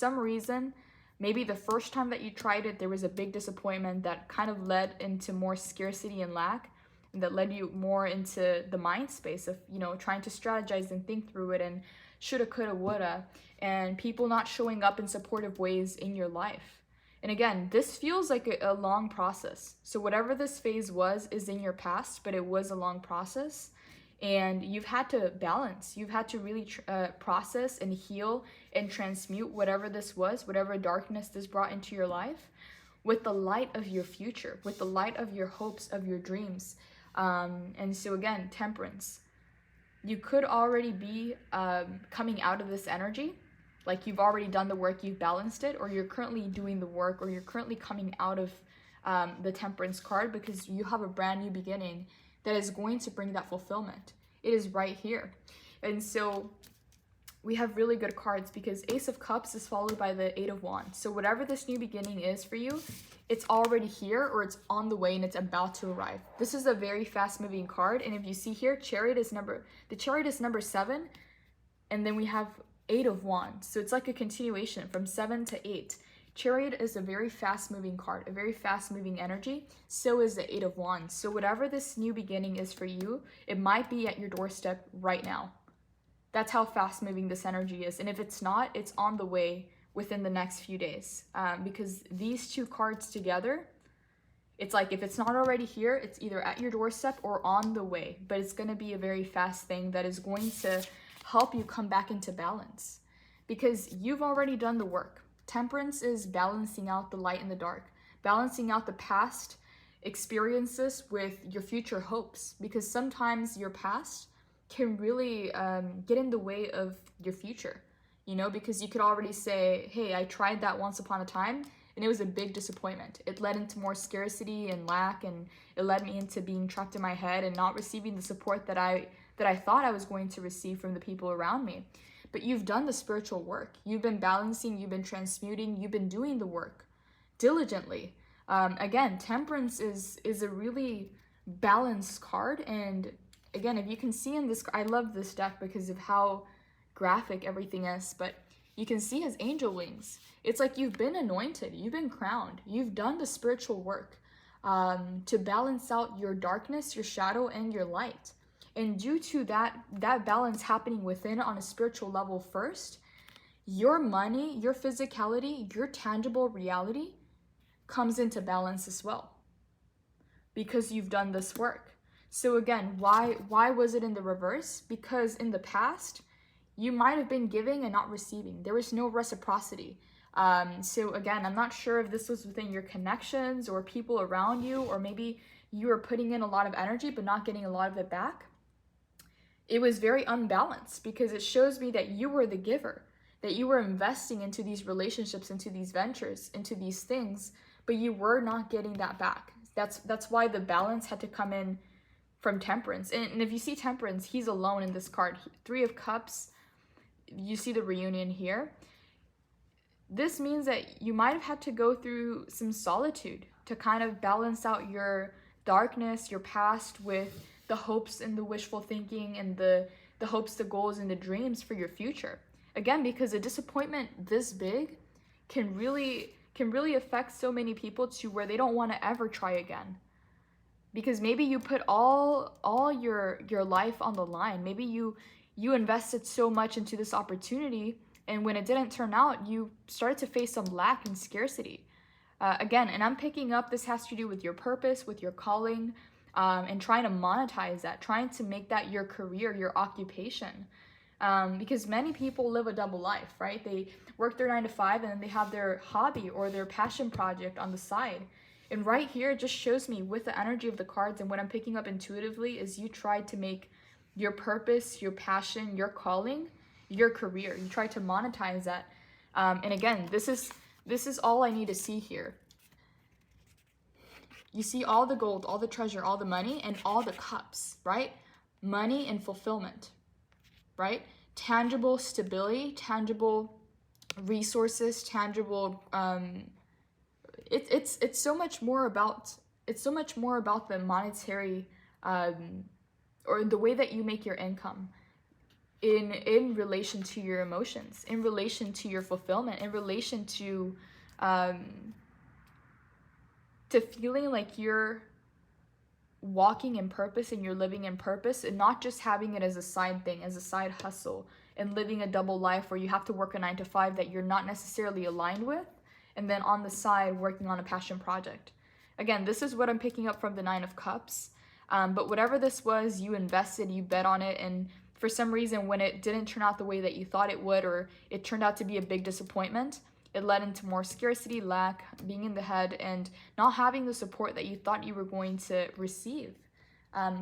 some reason, maybe the first time that you tried it, there was a big disappointment that kind of led into more scarcity and lack, and that led you more into the mind space of, you know, trying to strategize and think through it and shoulda, coulda, woulda, and people not showing up in supportive ways in your life. And again, this feels like a long process. So whatever this phase was is in your past, but it was a long process. And you've had to balance. You've had to really process and heal and transmute whatever this was, whatever darkness this brought into your life, with the light of your future, with the light of your hopes, of your dreams. And so again, temperance. You could already be coming out of this energy. Like you've already done the work, you've balanced it, or you're currently doing the work, or you're currently coming out of the temperance card because you have a brand new beginning that is going to bring that fulfillment. It is right here. And so we have really good cards because Ace of Cups is followed by the Eight of Wands. So whatever this new beginning is for you, it's already here, or it's on the way and it's about to arrive. This is a very fast moving card. And if you see here, the Chariot is number 7. And then we have Eight of Wands. So it's like a continuation from 7 to 8. Chariot is a very fast moving card, a very fast moving energy. So is the Eight of Wands. So whatever this new beginning is for you, it might be at your doorstep right now. That's how fast moving this energy is. And if it's not, it's on the way within the next few days. Because these two cards together, it's like if it's not already here, it's either at your doorstep or on the way. But it's going to be a very fast thing that is going to help you come back into balance. Because you've already done the work. Temperance is balancing out the light and the dark, balancing out the past experiences with your future hopes, because sometimes your past can really get in the way of your future, you know, because you could already say, hey, I tried that once upon a time and it was a big disappointment. It led into more scarcity and lack, and it led me into being trapped in my head and not receiving the support that I thought I was going to receive from the people around me. But you've done the spiritual work. You've been balancing, you've been transmuting, you've been doing the work diligently. Again, temperance is a really balanced card. And again, if you can see in this, I love this deck because of how graphic everything is, but you can see his angel wings. It's like you've been anointed, you've been crowned, you've done the spiritual work to balance out your darkness, your shadow, and your light. And due to that balance happening within on a spiritual level first, your money, your physicality, your tangible reality comes into balance as well. Because you've done this work. So again, why was it in the reverse? Because in the past, you might have been giving and not receiving. There was no reciprocity. So again, I'm not sure if this was within your connections or people around you, or maybe you were putting in a lot of energy but not getting a lot of it back. It was very unbalanced because it shows me that you were the giver, that you were investing into these relationships, into these ventures, into these things, but you were not getting that back. That's why the balance had to come in from temperance. And if you see temperance, he's alone in this card. Three of Cups, you see the reunion here. This means that you might have had to go through some solitude to kind of balance out your darkness, your past, with the hopes and the wishful thinking and the hopes, the goals, and the dreams for your future. Again, because a disappointment this big can really affect so many people to where they don't want to ever try again. Because maybe you put all your life on the line. Maybe you invested so much into this opportunity, and when it didn't turn out, you started to face some lack and scarcity. Again, and I'm picking up, this has to do with your purpose, with your calling, and trying to monetize that, trying to make that your career, your occupation. Because many people live a double life, right? They work their 9 to 5 and then they have their hobby or their passion project on the side. And right here, it just shows me with the energy of the cards and what I'm picking up intuitively is you tried to make your purpose, your passion, your calling, your career. You tried to monetize that. And again, this is all I need to see here. You see all the gold, all the treasure, all the money, and all the cups, right? Money and fulfillment, right? Tangible stability, tangible resources, tangible. It's so much more about the monetary, or the way that you make your income. in relation to your emotions, in relation to your fulfillment, in relation to feeling like you're walking in purpose and you're living in purpose, and not just having it as a side thing, as a side hustle, and living a double life where you have to work a 9 to 5 that you're not necessarily aligned with, and then on the side working on a passion project. Again, this is what I'm picking up from the 9 of Cups. But whatever this was, you invested, you bet on it, and for some reason when it didn't turn out the way that you thought it would, or it turned out to be a big disappointment, it led into more scarcity, lack, being in the head, and not having the support that you thought you were going to receive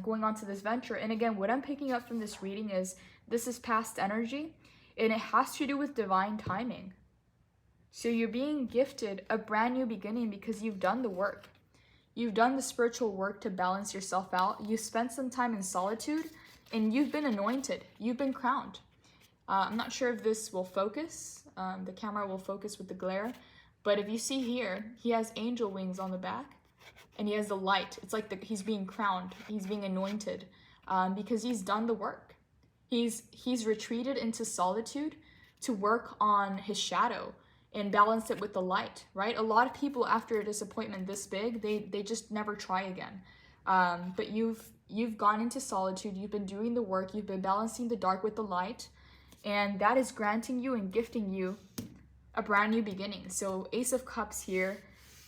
going on to this venture. And again, what I'm picking up from this reading is this is past energy, and it has to do with divine timing. So you're being gifted a brand new beginning because you've done the work. You've done the spiritual work to balance yourself out. You spent some time in solitude, and you've been anointed. You've been crowned. I'm not sure if this will focus. The camera will focus with the glare. But if you see here, he has angel wings on the back, and he has the light. It's like he's being crowned. He's being anointed because he's done the work. He's retreated into solitude to work on his shadow and balance it with the light, right? A lot of people after a disappointment this big, they just never try again. But you've gone into solitude, you've been doing the work, you've been balancing the dark with the light, and that is granting you and gifting you a brand new beginning. So Ace of Cups here,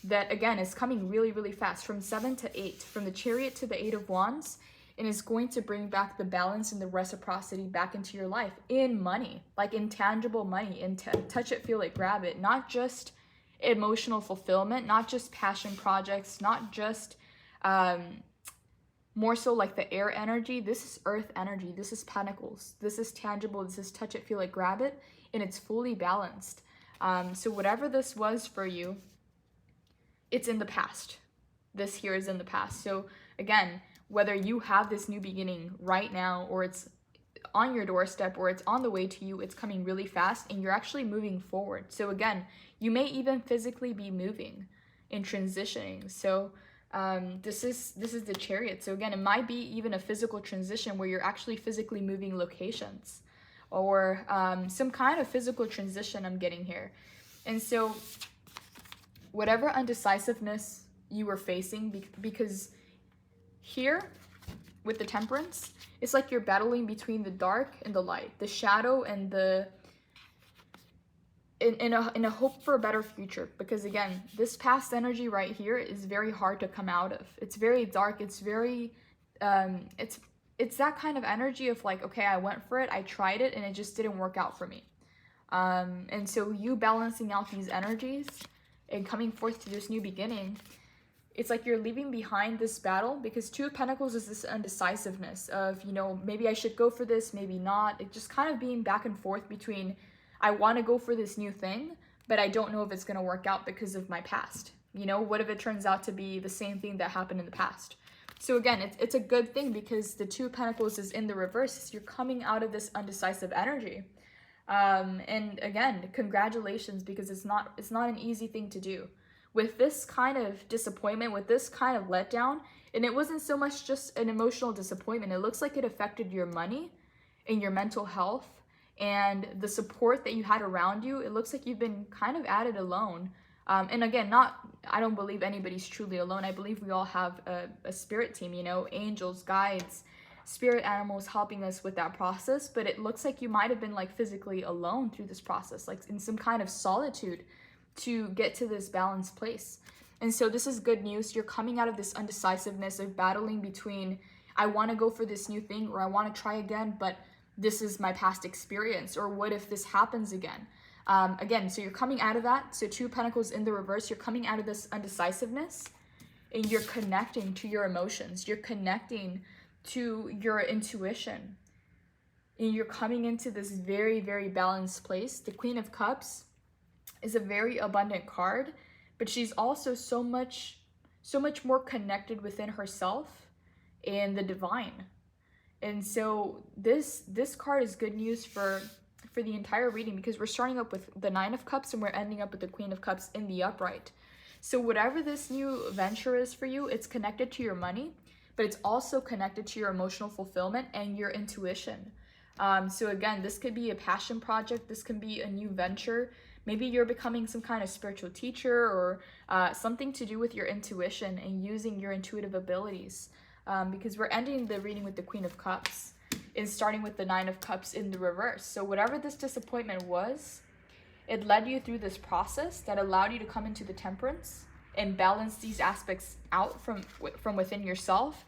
that again is coming really, really fast, from 7 to 8, from the Chariot to the 8 of Wands, and is going to bring back the balance and the reciprocity back into your life in money, like intangible money, in touch it, feel it, grab it, not just emotional fulfillment, not just passion projects, not just more so like the air energy. This is earth energy. This is pentacles. This is tangible. This is touch it, feel it, grab it, and it's fully balanced. So whatever this was for you, it's in the past. This here is in the past. So again, whether you have this new beginning right now, or it's on your doorstep, or it's on the way to you, it's coming really fast and you're actually moving forward. So again, you may even physically be moving and transitioning. So this is the Chariot. So again, it might be even a physical transition where you're actually physically moving locations, or some kind of physical transition I'm getting here. And so whatever undecisiveness you were facing, because here with the Temperance, it's like you're battling between the dark and the light, the shadow and the in a hope for a better future. Because again, this past energy right here is very hard to come out of. It's very dark. It's very it's that kind of energy of like, okay, I went for it, I tried it, and it just didn't work out for me. And so you balancing out these energies and coming forth to this new beginning, it's like you're leaving behind this battle, because Two of Pentacles is this undecisiveness of, you know, maybe I should go for this, maybe not. It just kind of being back and forth between, I want to go for this new thing, but I don't know if it's going to work out because of my past. You know, what if it turns out to be the same thing that happened in the past? So again, it's a good thing, because the Two of Pentacles is in the reverse. You're coming out of this undecisive energy. And again, congratulations, because it's not an easy thing to do. With this kind of disappointment, with this kind of letdown, and it wasn't so much just an emotional disappointment, it looks like it affected your money and your mental health and the support that you had around you. It looks like you've been kind of at it alone. And again, I don't believe anybody's truly alone. I believe we all have a spirit team, you know, angels, guides, spirit animals helping us with that process. But it looks like you might have been like physically alone through this process, like in some kind of solitude, to get to this balanced place. And so this is good news. You're coming out of this undecisiveness of battling between, I want to go for this new thing, or I want to try again, but this is my past experience, or what if this happens again? Again, so you're coming out of that. So Two of Pentacles in the reverse, you're coming out of this undecisiveness, and you're connecting to your emotions. You're connecting to your intuition, and you're coming into this very, very balanced place. The Queen of Cups is a very abundant card, but she's also so much more connected within herself and the divine. And so this card is good news for the entire reading, because we're starting up with the Nine of Cups and we're ending up with the Queen of Cups in the upright. So whatever this new venture is for you, it's connected to your money, but it's also connected to your emotional fulfillment and your intuition. So again, this could be a passion project. This can be a new venture. Maybe you're becoming some kind of spiritual teacher, or something to do with your intuition and using your intuitive abilities. Because we're ending the reading with the Queen of Cups and starting with the Nine of Cups in the reverse. So whatever this disappointment was, it led you through this process that allowed you to come into the Temperance and balance these aspects out from within yourself.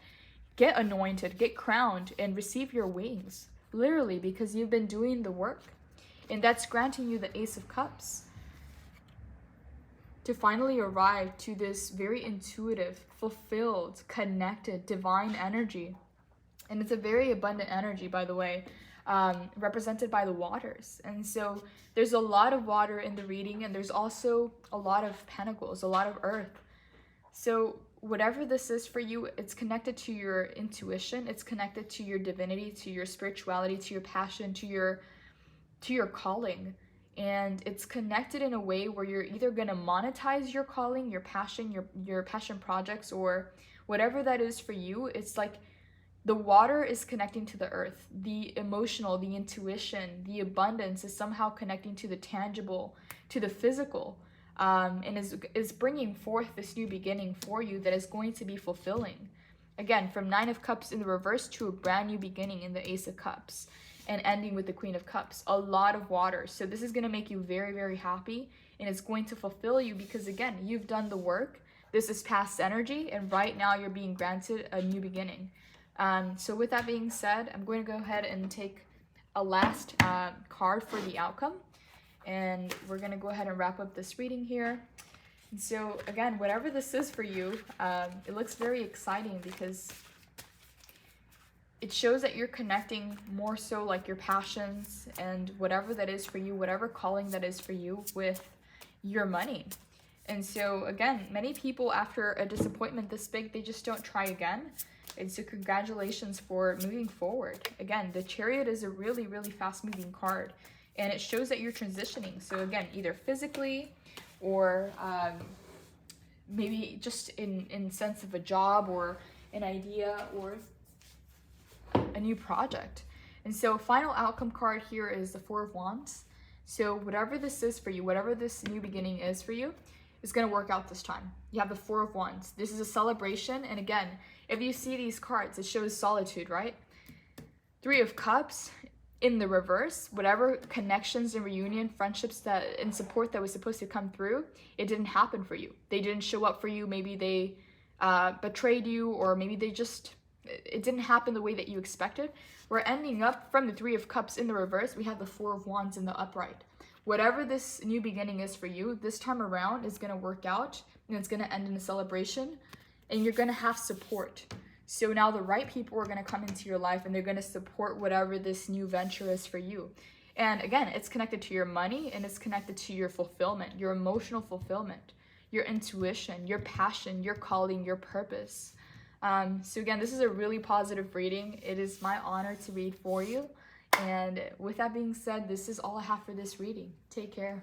Get anointed, get crowned, and receive your wings. Literally, because you've been doing the work. And that's granting you the Ace of Cups to finally arrive to this very intuitive, fulfilled, connected, divine energy. And it's a very abundant energy, by the way, represented by the waters. And so there's a lot of water in the reading, and there's also a lot of pentacles, a lot of earth. So whatever this is for you, it's connected to your intuition, it's connected to your divinity, to your spirituality, to your passion, to your calling. And it's connected in a way where you're either going to monetize your calling, your passion, your passion projects, or whatever that is for you. It's like the water is connecting to the earth, the emotional, the intuition, the abundance is somehow connecting to the tangible, to the physical. And is bringing forth this new beginning for you that is going to be fulfilling. Again, from Nine of Cups in the reverse to a brand new beginning in the Ace of Cups, and ending with the Queen of Cups. A lot of water. So this is going to make you very, very happy, and it's going to fulfill you because, again, you've done the work. This is past energy, and right now you're being granted a new beginning. So with that being said, I'm going to go ahead and take a last card for the outcome. And we're going to go ahead and wrap up this reading here. And so again, whatever this is for you, it looks very exciting because it shows that you're connecting more so like your passions and whatever that is for you, whatever calling that is for you, with your money. And so again, many people after a disappointment this big, they just don't try again. And so congratulations for moving forward. Again, the Chariot is a really, really fast moving card. And it shows that you're transitioning. So again, either physically or maybe just in sense of a job or an idea or a new project. And so final outcome card here is the Four of Wands. So whatever this is for you, whatever this new beginning is for you, is going to work out this time. You have the Four of Wands. This is a celebration. And again, if you see these cards, it shows solitude, right? Three of Cups in the reverse, whatever connections and reunion, friendships and support that was supposed to come through, it didn't happen for you. They didn't show up for you. Maybe they betrayed you, or maybe it didn't happen the way that you expected. We're ending up from the Three of Cups in the reverse. We have the Four of Wands in the upright. Whatever this new beginning is for you, this time around is going to work out, and it's going to end in a celebration, and you're going to have support. So now the right people are going to come into your life, and they're going to support whatever this new venture is for you. And again, it's connected to your money, and it's connected to your fulfillment, your emotional fulfillment, your intuition, your passion, your calling, your purpose. So again, this is a really positive reading. It is my honor to read for you. And with that being said, this is all I have for this reading. Take care.